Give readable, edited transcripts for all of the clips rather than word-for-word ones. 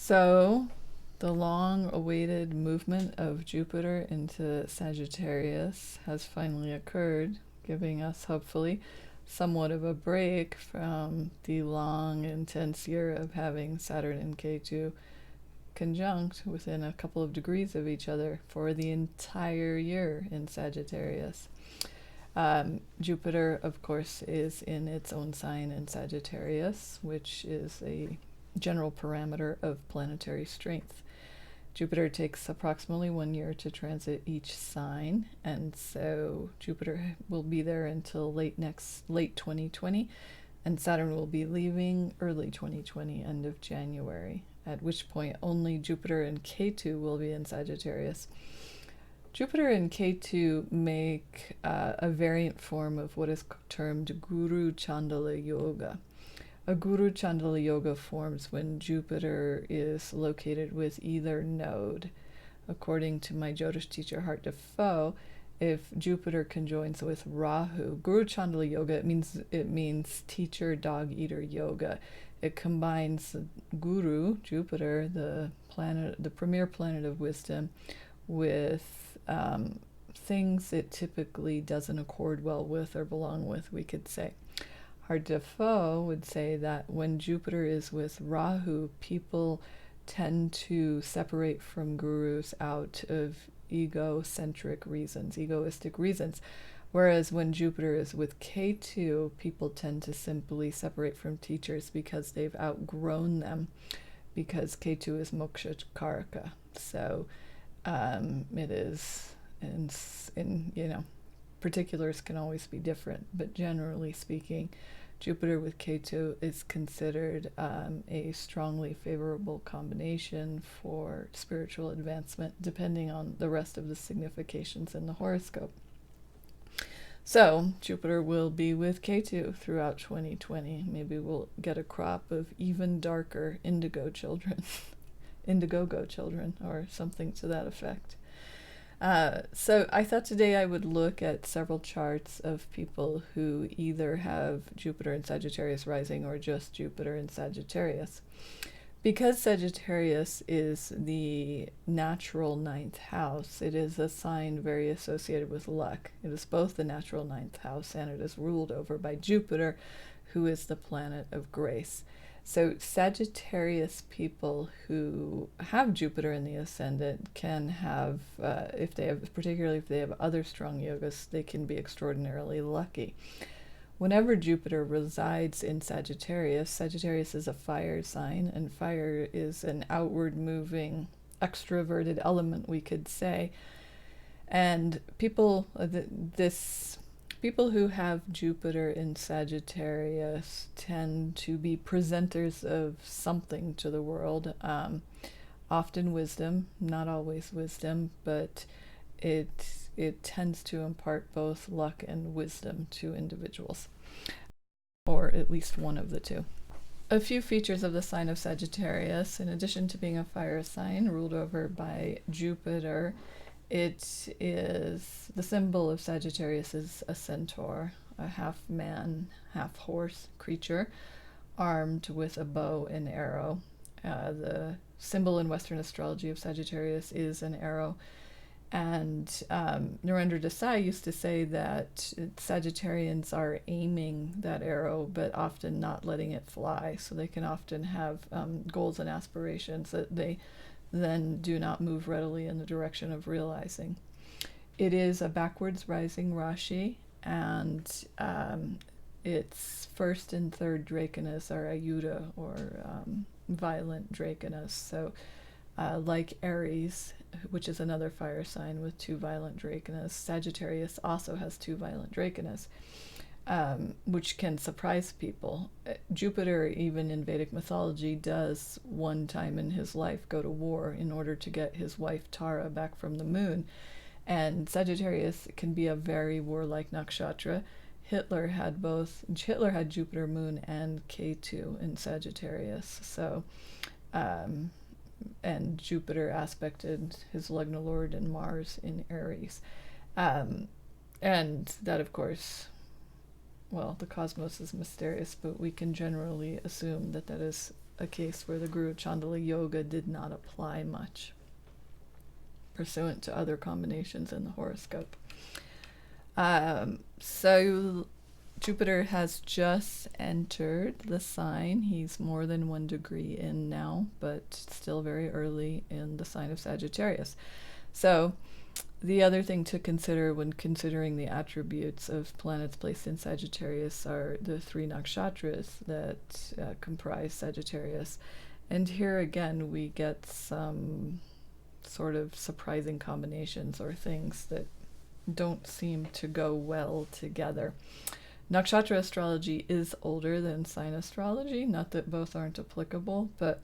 So, the long-awaited movement of Jupiter into Sagittarius has finally occurred, giving us, hopefully, somewhat of a break from the long, intense year of having Saturn and Ketu conjunct within a couple of degrees of each other for the entire year in Sagittarius. Jupiter, of course, is in its own sign in Sagittarius, which is a general parameter of planetary strength. Jupiter takes approximately 1 year to transit each sign, and so Jupiter will be there until late 2020, and Saturn will be leaving early 2020, end of January, at which point only Jupiter and Ketu will be in Sagittarius. Jupiter and Ketu make a variant form of what is termed Guru Chandala Yoga. A Guru Chandala Yoga forms when Jupiter is located with either node. According to my Jyotish teacher, Hart Defoe, if Jupiter conjoins with Rahu, Guru Chandala Yoga, it means teacher, dog eater yoga. It combines Guru, Jupiter, the premier planet of wisdom, with things it typically doesn't accord well with or belong with, we could say. Hart Defoe would say that when Jupiter is with Rahu, people tend to separate from gurus out of egocentric reasons, egoistic reasons. Whereas when Jupiter is with Ketu, people tend to simply separate from teachers because they've outgrown them, because Ketu is moksha karaka. So it is, in particulars can always be different, but generally speaking, Jupiter with Ketu is considered a strongly favorable combination for spiritual advancement, depending on the rest of the significations in the horoscope. So Jupiter will be with Ketu throughout 2020. Maybe we'll get a crop of even darker Indiegogo children, or something to that effect. So I thought today I would look at several charts of people who either have Jupiter in Sagittarius rising or just Jupiter in Sagittarius. Because Sagittarius is the natural ninth house, it is a sign very associated with luck. It is both the natural ninth house and it is ruled over by Jupiter, who is the planet of grace. So Sagittarius people who have Jupiter in the ascendant can have, particularly if they have other strong yogas, they can be extraordinarily lucky. Whenever Jupiter resides in Sagittarius, Sagittarius is a fire sign, and fire is an outward moving, extroverted element, we could say. And people who have Jupiter in Sagittarius tend to be presenters of something to the world, often wisdom, not always wisdom, but it tends to impart both luck and wisdom to individuals, or at least one of the two. A few features of the sign of Sagittarius: in addition to being a fire sign ruled over by Jupiter, it is, the symbol of Sagittarius is a centaur, a half man, half horse creature, armed with a bow and arrow. The symbol in Western astrology of Sagittarius is an arrow. And Narendra Desai used to say that Sagittarians are aiming that arrow, but often not letting it fly. So they can often have goals and aspirations that they then do not move readily in the direction of realizing. It is a backwards rising Rashi, and its first and third draconas are Ayuda, or violent draconas. So like Aries, which is another fire sign with two violent draconas, Sagittarius also has two violent draconas, which can surprise people. Jupiter, even in Vedic mythology, does one time in his life go to war in order to get his wife Tara back from the moon. And Sagittarius can be a very warlike nakshatra. Hitler had Jupiter, Moon, and Ketu in Sagittarius. So and Jupiter aspected his Lugna Lord and Mars in Aries. And that, of course, well, the cosmos is mysterious, but we can generally assume that that is a case where the Guru Chandala Yoga did not apply much, pursuant to other combinations in the horoscope. So Jupiter has just entered the sign. He's more than 1 degree in now, but still very early in the sign of Sagittarius. So the other thing to consider when considering the attributes of planets placed in Sagittarius are the 3 nakshatras that comprise Sagittarius. And here again, we get some sort of surprising combinations or things that don't seem to go well together. Nakshatra astrology is older than sign astrology, not that both aren't applicable, but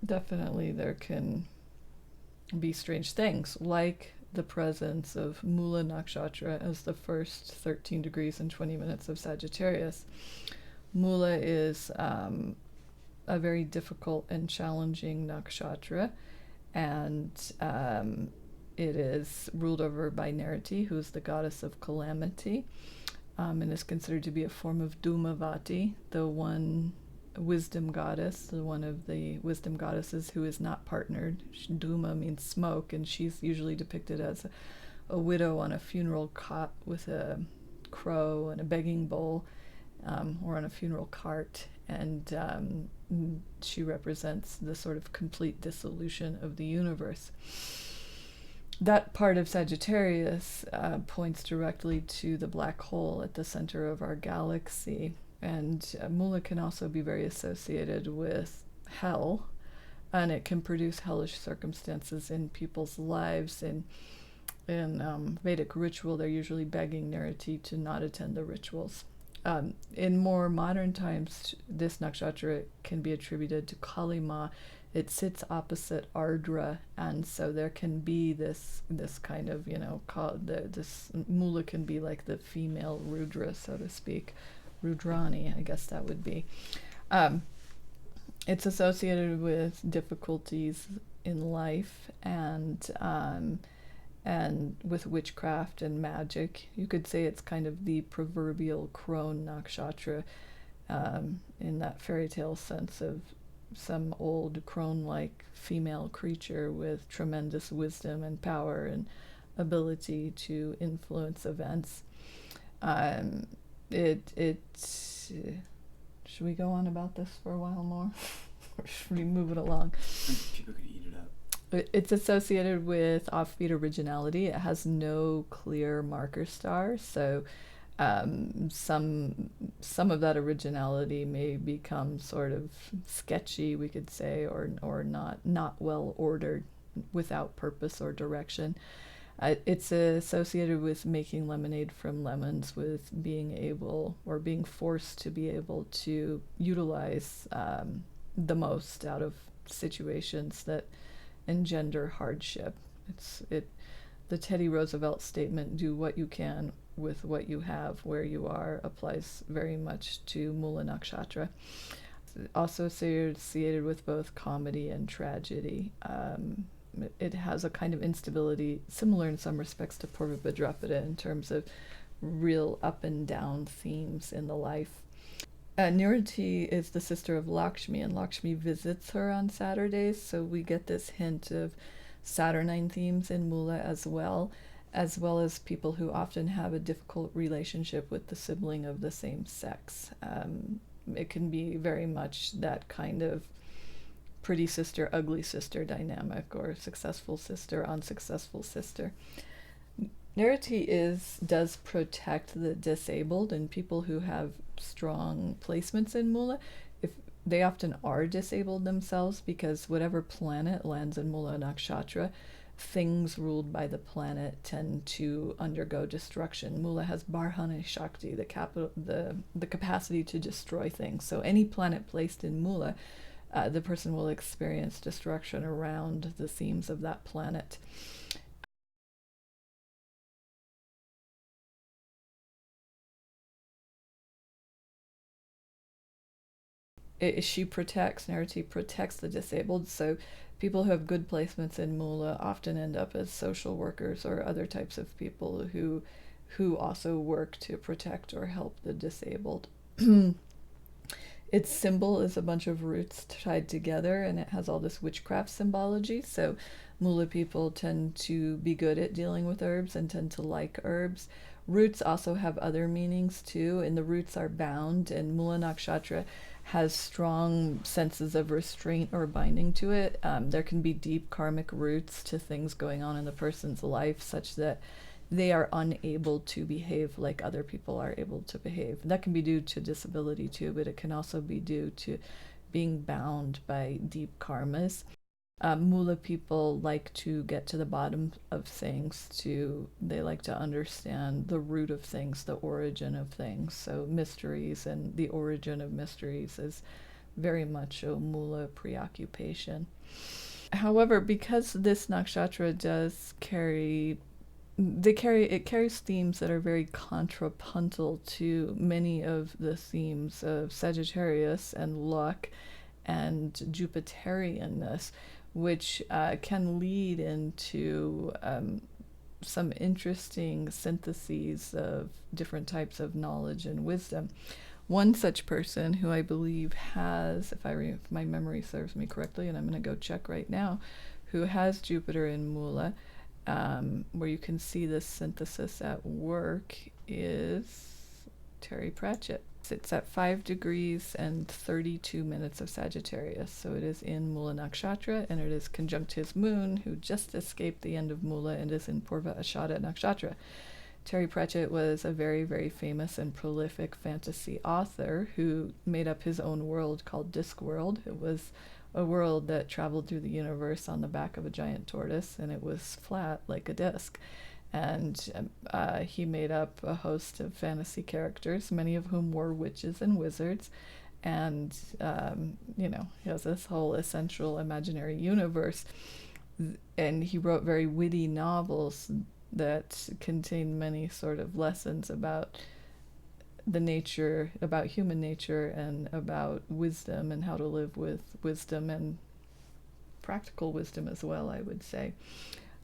definitely there can be strange things, like the presence of Mula Nakshatra as the first 13 degrees and 20 minutes of Sagittarius. Mula is a very difficult and challenging nakshatra, and it is ruled over by Neriti, who is the goddess of calamity, and is considered to be a form of Dhumavati, the one wisdom goddess, one of the wisdom goddesses who is not partnered. Dhuma means smoke, and she's usually depicted as a widow on a funeral cot with a crow and a begging bowl, or on a funeral cart, and she represents the sort of complete dissolution of the universe. That part of Sagittarius points directly to the black hole at the center of our galaxy, and Mula can also be very associated with hell, and it can produce hellish circumstances in people's lives. In Vedic ritual, they're usually begging Neriti to not attend the rituals. In more modern times, this nakshatra can be attributed to Kali Ma. It sits opposite Ardra, and so there can be this kind of, this Mula can be like the female Rudra, so to speak. Rudrani, I guess that would be. It's associated with difficulties in life and with witchcraft and magic. You could say it's kind of the proverbial crone nakshatra, in that fairy tale sense of some old crone-like female creature with tremendous wisdom and power and ability to influence events. Should we go on about this for a while more? Or should we move it along? People could eat it up. It's associated with offbeat originality. It has no clear marker star, so some of that originality may become sort of sketchy, we could say, or not well ordered, without purpose or direction. It's associated with making lemonade from lemons, with being able or being forced to be able to utilize the most out of situations that engender hardship. The Teddy Roosevelt statement, "Do what you can with what you have where you are," applies very much to Mula Nakshatra. Also associated with both comedy and tragedy. It has a kind of instability similar in some respects to Purva Bhadrapada in terms of real up and down themes in the life. Nirati is the sister of Lakshmi, and Lakshmi visits her on Saturdays, so we get this hint of Saturnine themes in Mula as well as people who often have a difficult relationship with the sibling of the same sex. It can be very much that kind of pretty sister, ugly sister dynamic, or successful sister, unsuccessful sister. Nirati does protect the disabled, and people who have strong placements in Mula, if they often are disabled themselves, because whatever planet lands in Mula Nakshatra, things ruled by the planet tend to undergo destruction. Mula has Barhane Shakti, the capacity to destroy things. So any planet placed in Mula, the person will experience destruction around the themes of that planet. Nariti protects the disabled, so people who have good placements in Mula often end up as social workers or other types of people who also work to protect or help the disabled. its symbol is a bunch of roots tied together, and it has all this witchcraft symbology. So Mula people tend to be good at dealing with herbs and tend to like herbs. Roots also have other meanings too, and the roots are bound, and Mula Nakshatra has strong senses of restraint or binding to it. There can be deep karmic roots to things going on in the person's life, such that they are unable to behave like other people are able to behave. That can be due to disability too, but it can also be due to being bound by deep karmas. Mula people like to get to the bottom of things too. They like to understand the root of things, the origin of things. So mysteries and the origin of mysteries is very much a Mula preoccupation. However, because this nakshatra does it carries themes that are very contrapuntal to many of the themes of Sagittarius and luck and Jupiterianness, which can lead into some interesting syntheses of different types of knowledge and wisdom. One such person who I believe has, if my memory serves me correctly, and I'm going to go check right now, who has Jupiter in Mula, where you can see this synthesis at work, is Terry Pratchett. It's at 5 degrees and 32 minutes of Sagittarius, so it is in Mula Nakshatra, and it is conjunct his moon, who just escaped the end of Mula and is in Purva Ashada Nakshatra. Terry Pratchett was a very, very famous and prolific fantasy author who made up his own world called Discworld. It was a world that traveled through the universe on the back of a giant tortoise, and it was flat like a disc. And he made up a host of fantasy characters, many of whom were witches and wizards. And, he has this whole essential imaginary universe. And he wrote very witty novels that contain many sort of lessons about about human nature and about wisdom and how to live with wisdom and practical wisdom as well, I would say.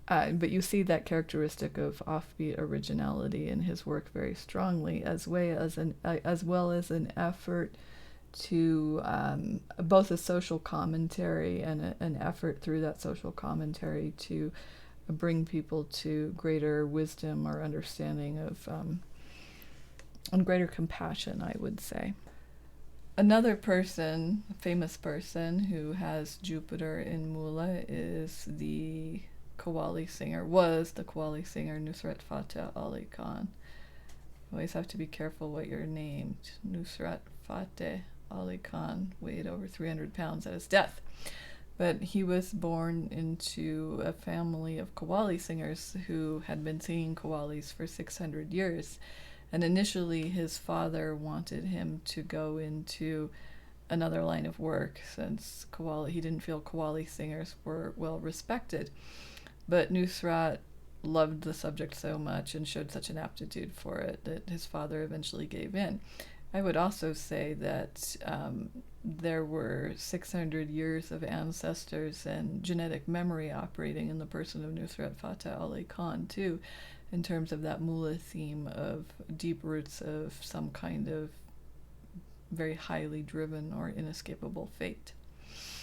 But you see that characteristic of offbeat originality in his work very strongly, as well as an effort to both a social commentary and an effort through that social commentary to bring people to greater wisdom or understanding of and greater compassion, I would say. Another person, a famous person who has Jupiter in Mula is was the Qawwali singer Nusrat Fateh Ali Khan. You always have to be careful what you're named. Nusrat Fateh Ali Khan weighed over 300 pounds at his death. But he was born into a family of Qawwali singers who had been singing Qawwalis for 600 years. And initially his father wanted him to go into another line of work, since he didn't feel Qawwali singers were well respected. But Nusrat loved the subject so much and showed such an aptitude for it that his father eventually gave in. I would also say that there were 600 years of ancestors and genetic memory operating in the person of Nusrat Fateh Ali Khan too, in terms of that Mula theme of deep roots of some kind of very highly driven or inescapable fate.